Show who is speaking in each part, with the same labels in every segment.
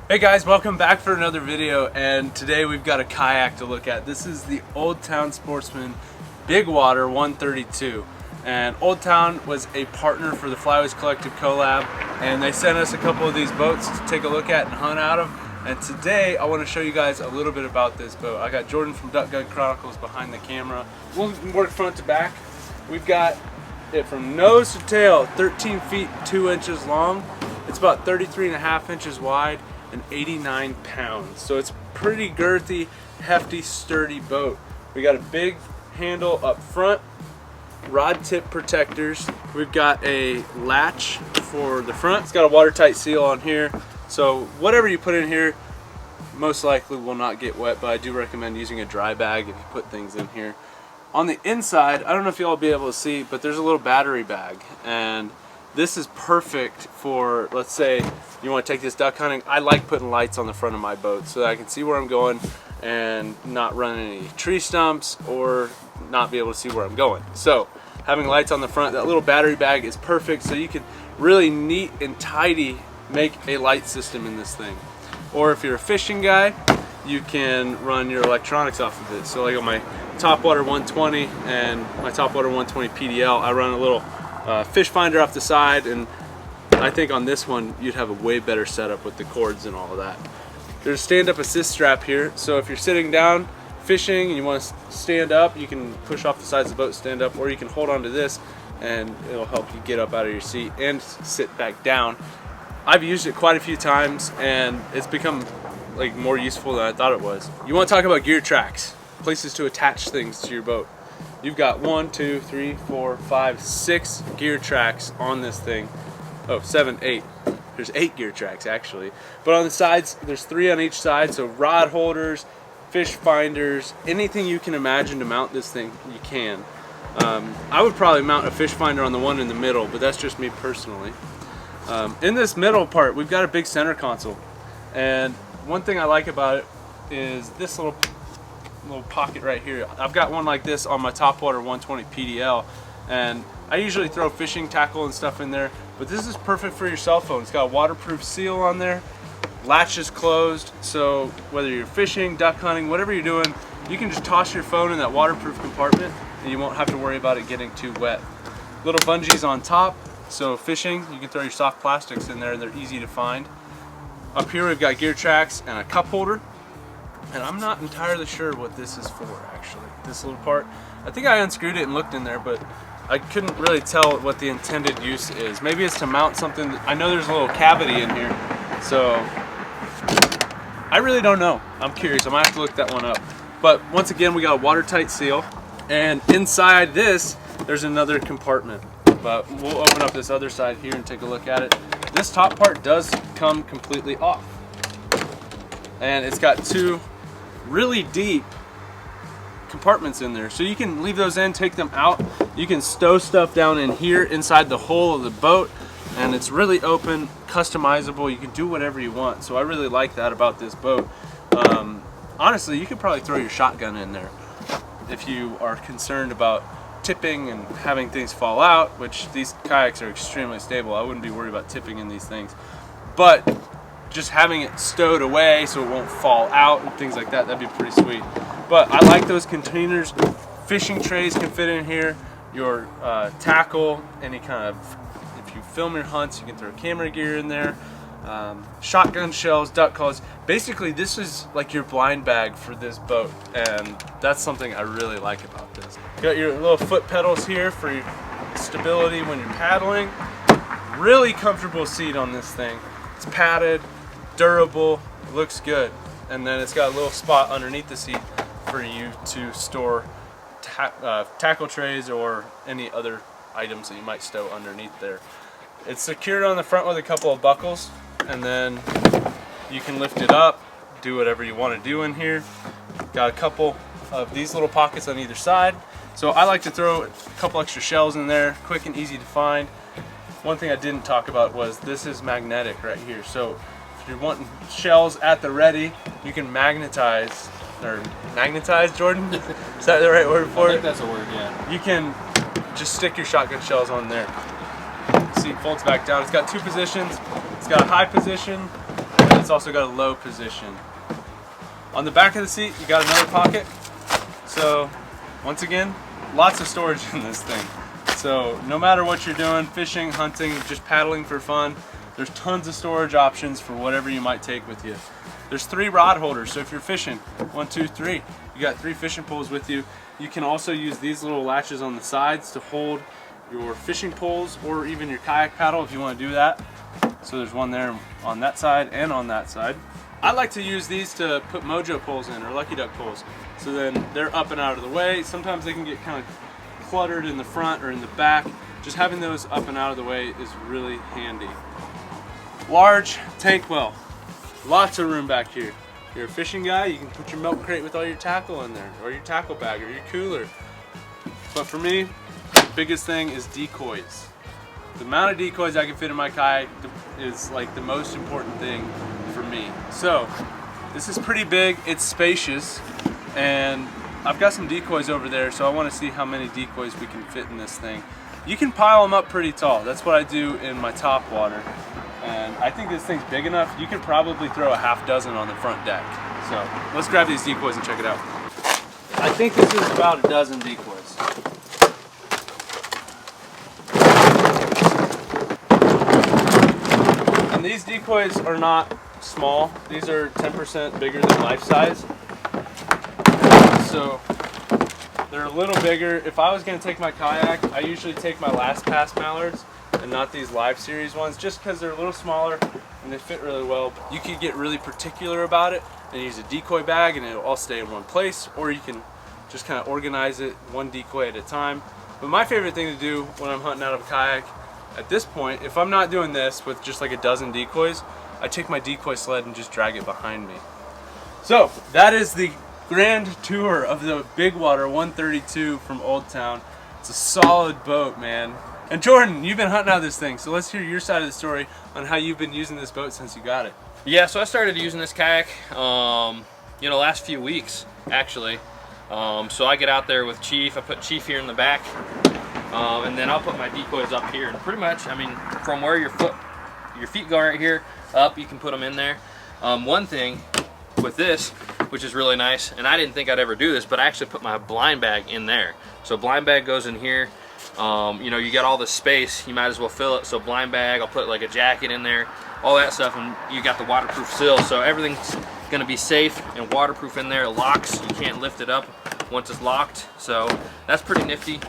Speaker 1: Hey guys, welcome back for another video, and today we've got a kayak to look at. This is the Old Town Sportsman BigWater 132, and Old Town was a partner for the Flyways Collective collab, and they sent us a couple of these boats to take a look at and hunt out of. And today I want to show you guys a little bit about this boat. I got Jordan from Duck Gun Chronicles behind the camera. We'll work front to back. We've got it from nose to tail, 13 feet 2 inches long. It's about 33.5 inches wide and 89 pounds. So it's pretty girthy, hefty, sturdy boat. We got a big handle up front, rod tip protectors. We've got a latch for the front. It's got a watertight seal on here. So whatever you put in here most likely will not get wet, but I do recommend using a dry bag if you put things in here. On the inside, I don't know if y'all will be able to see, but there's a little battery bag, and this is perfect for, let's say you want to take this duck hunting. I like putting lights on the front of my boat so that I can see where I'm going and not run any tree stumps or not be able to see where I'm going. So having lights on the front, that little battery bag is perfect, so you can really neat and tidy make a light system in this thing. Or if you're a fishing guy, you can run your electronics off of it. So like on my Topwater 120 and my Topwater 120 PDL, I run a little fish finder off the side, and I think on this one you'd have a way better setup with the cords and all of that. There's a stand-up assist strap here, so if you're sitting down fishing and you want to stand up, you can push off the sides of the boat, stand up, or you can hold on to this and it'll help you get up out of your seat and sit back down. I've used it quite a few times and it's become like more useful than I thought it was. You want to talk about gear tracks, places to attach things to your boat. You've got 1, 2, 3, 4, 5, 6 gear tracks on this thing. Oh, 7, 8. There's 8 gear tracks actually. But on the sides, there's 3 on each side. So rod holders, fish finders, anything you can imagine to mount this thing, you can. I would probably mount a fish finder on the one in the middle, but that's just me personally. In this middle part, we've got a big center console. And one thing I like about it is this little pocket right here. I've got one like this on my Topwater 120 PDL, and I usually throw fishing tackle and stuff in there, but this is perfect for your cell phone. It's got a waterproof seal on there, latch is closed, so whether you're fishing, duck hunting, whatever you're doing, you can just toss your phone in that waterproof compartment and you won't have to worry about it getting too wet. Little bungees on top, so fishing, you can throw your soft plastics in there and they're easy to find. Up here we've got gear tracks and a cup holder. And I'm not entirely sure what this is for, actually. This little part. I think I unscrewed it and looked in there, but I couldn't really tell what the intended use is. Maybe it's to mount something. I know there's a little cavity in here, so I really don't know. I'm curious. I might have to look that one up. But once again, we got a watertight seal, and inside this, there's another compartment. But we'll open up this other side here and take a look at it. This top part does come completely off, and it's got 2 really deep compartments in there, so you can leave those in, take them out. You can stow stuff down in here inside the hull of the boat, and it's really open, customizable. You can do whatever you want, so I really like that about this boat. Honestly, you could probably throw your shotgun in there if you are concerned about tipping and having things fall out, which these kayaks are extremely stable. I wouldn't be worried about tipping in these things, but just having it stowed away so it won't fall out and things like that, that'd be pretty sweet. But I like those containers. Fishing trays can fit in here, your tackle, any kind of, if you film your hunts, you can throw camera gear in there, shotgun shells, duck calls. Basically, this is like your blind bag for this boat, and that's something I really like about this. You got your little foot pedals here for your stability when you're paddling. Really comfortable seat on this thing. It's padded, durable, looks good, and then it's got a little spot underneath the seat for you to store tackle trays or any other items that you might stow underneath there. It's secured on the front with a couple of buckles, and then you can lift it up, do whatever you want to do in here. Got a couple of these little pockets on either side, so I like to throw a couple extra shells in there, quick and easy to find. One thing I didn't talk about was this is magnetic right here, so if you're wanting shells at the ready, you can magnetize, Jordan? Is that the right word for it?
Speaker 2: I think that's a word, yeah.
Speaker 1: You can just stick your shotgun shells on there. See, it folds back down. It's got 2 positions. It's got a high position, and it's also got a low position. On the back of the seat, you got another pocket. So once again, lots of storage in this thing. So no matter what you're doing, fishing, hunting, just paddling for fun, there's tons of storage options for whatever you might take with you. There's 3 rod holders, so if you're fishing, 1, 2, 3, you got 3 fishing poles with you. You can also use these little latches on the sides to hold your fishing poles or even your kayak paddle if you want to do that. So there's one there on that side and on that side. I like to use these to put mojo poles in, or lucky duck poles. So then they're up and out of the way. Sometimes they can get kind of cluttered in the front or in the back. Just having those up and out of the way is really handy. Large tank well. Lots of room back here. If you're a fishing guy, you can put your milk crate with all your tackle in there, or your tackle bag, or your cooler. But for me, the biggest thing is decoys. The amount of decoys I can fit in my kayak is like the most important thing for me. So this is pretty big, it's spacious, and I've got some decoys over there, so I want to see how many decoys we can fit in this thing. You can pile them up pretty tall. That's what I do in my top water. And I think this thing's big enough, you could probably throw a half dozen on the front deck. So let's grab these decoys and check it out. I think this is about a dozen decoys. And these decoys are not small. These are 10% bigger than life size. So they're a little bigger. If I was going to take my kayak, I usually take my last pass mallards and not these live series ones, just because they're a little smaller and they fit really well. You can get really particular about it and use a decoy bag and it'll all stay in one place, or you can just kind of organize it one decoy at a time. But my favorite thing to do when I'm hunting out of a kayak at this point, if I'm not doing this with just like a dozen decoys, I take my decoy sled and just drag it behind me. So that is the grand tour of the BigWater 132 from Old Town. It's a solid boat, man. And Jordan, you've been hunting out this thing, so let's hear your side of the story on how you've been using this boat since you got it.
Speaker 2: Yeah, so I started using this kayak, last few weeks, actually. So I get out there with Chief. I put Chief here in the back, and then I'll put my decoys up here. And pretty much, I mean, from where your feet go right here up, you can put them in there. One thing with this, which is really nice, and I didn't think I'd ever do this, but I actually put my blind bag in there. So blind bag goes in here. You got all this space, you might as well fill it. So blind bag, I'll put like a jacket in there, all that stuff, and you got the waterproof sill. So everything's gonna be safe and waterproof in there. It locks, you can't lift it up once it's locked. So that's pretty nifty.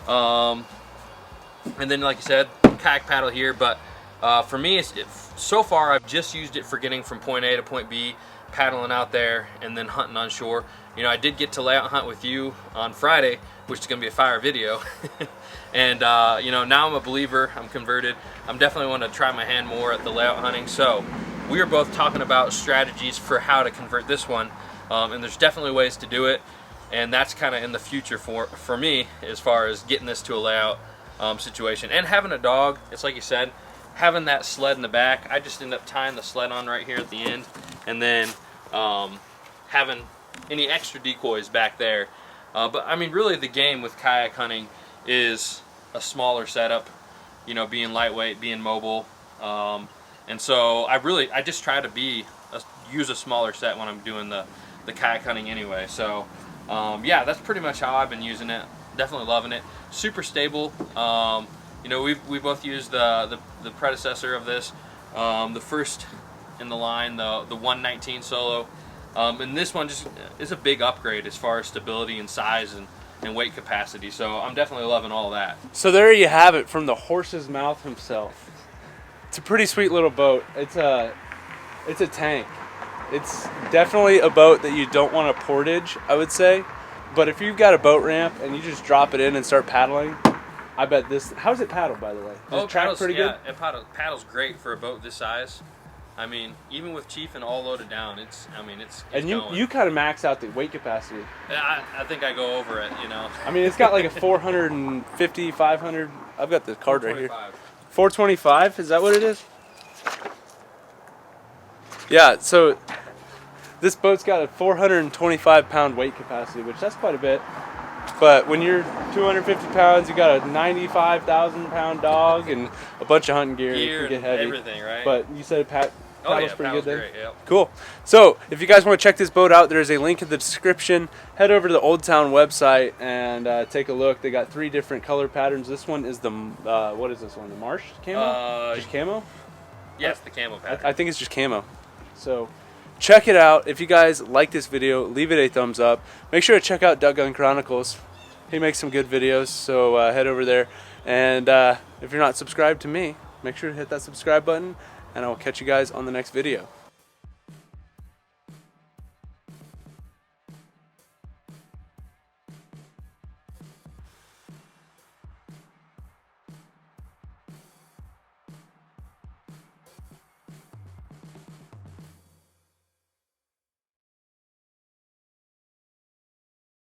Speaker 2: And then like you said, kayak paddle here, but for me, so far I've just used it for getting from point A to point B, paddling out there and then hunting on shore. I did get to layout hunt with you on Friday, which is going to be a fire video. And now I'm a believer, I'm converted. I'm definitely want to try my hand more at the layout hunting. So we are both talking about strategies for how to convert this one, and there's definitely ways to do it, and that's kind of in the future for me as far as getting this to a layout situation. And having a dog, it's like you said, having that sled in the back, I just end up tying the sled on right here at the end, and then having any extra decoys back there. But I mean, really the game with kayak hunting is a smaller setup, being lightweight, being mobile. And so I just try to use a smaller set when I'm doing the kayak hunting anyway. So yeah, that's pretty much how I've been using it. Definitely loving it. Super stable. We both used the predecessor of this, the first in the line, the 119 Solo. And this one just is a big upgrade as far as stability and size and weight capacity. So I'm definitely loving all that.
Speaker 1: So there you have it from the horse's mouth himself. It's a pretty sweet little boat. It's a tank. It's definitely a boat that you don't want to portage, I would say. But if you've got a boat ramp and you just drop it in and start paddling, I bet this. How's it paddle, by the way? Does it track pretty good?
Speaker 2: Yeah, it paddles great for a boat this size. I mean, even with Chief and all loaded down, it's
Speaker 1: and
Speaker 2: going.
Speaker 1: you kind of max out the weight capacity.
Speaker 2: I think I go over it,
Speaker 1: I mean, it's got like a 450, 500. I've got the card right here. 425, is that what it is? Yeah, so this boat's got a 425 pound weight capacity, which that's quite a bit. But when you're 250 pounds, you got a 95,000 pound dog and a bunch of hunting gear, it can get heavy.
Speaker 2: Everything, right?
Speaker 1: But you said
Speaker 2: Oh
Speaker 1: Paddle's
Speaker 2: yeah,
Speaker 1: pretty
Speaker 2: paddle's
Speaker 1: good there.
Speaker 2: great. Yep.
Speaker 1: Cool. So if you guys want to check this boat out, there's a link in the description. Head over to the Old Town website and take a look. They got 3 different color patterns. This one is the what is this one? The marsh camo? Just camo?
Speaker 2: Yes, the camo pattern.
Speaker 1: I think it's just camo. So check it out. If you guys like this video, leave it a thumbs up. Make sure to check out Duck Gun Chronicles. He makes some good videos, so head over there. And if you're not subscribed to me, make sure to hit that subscribe button, and I will catch you guys on the next video.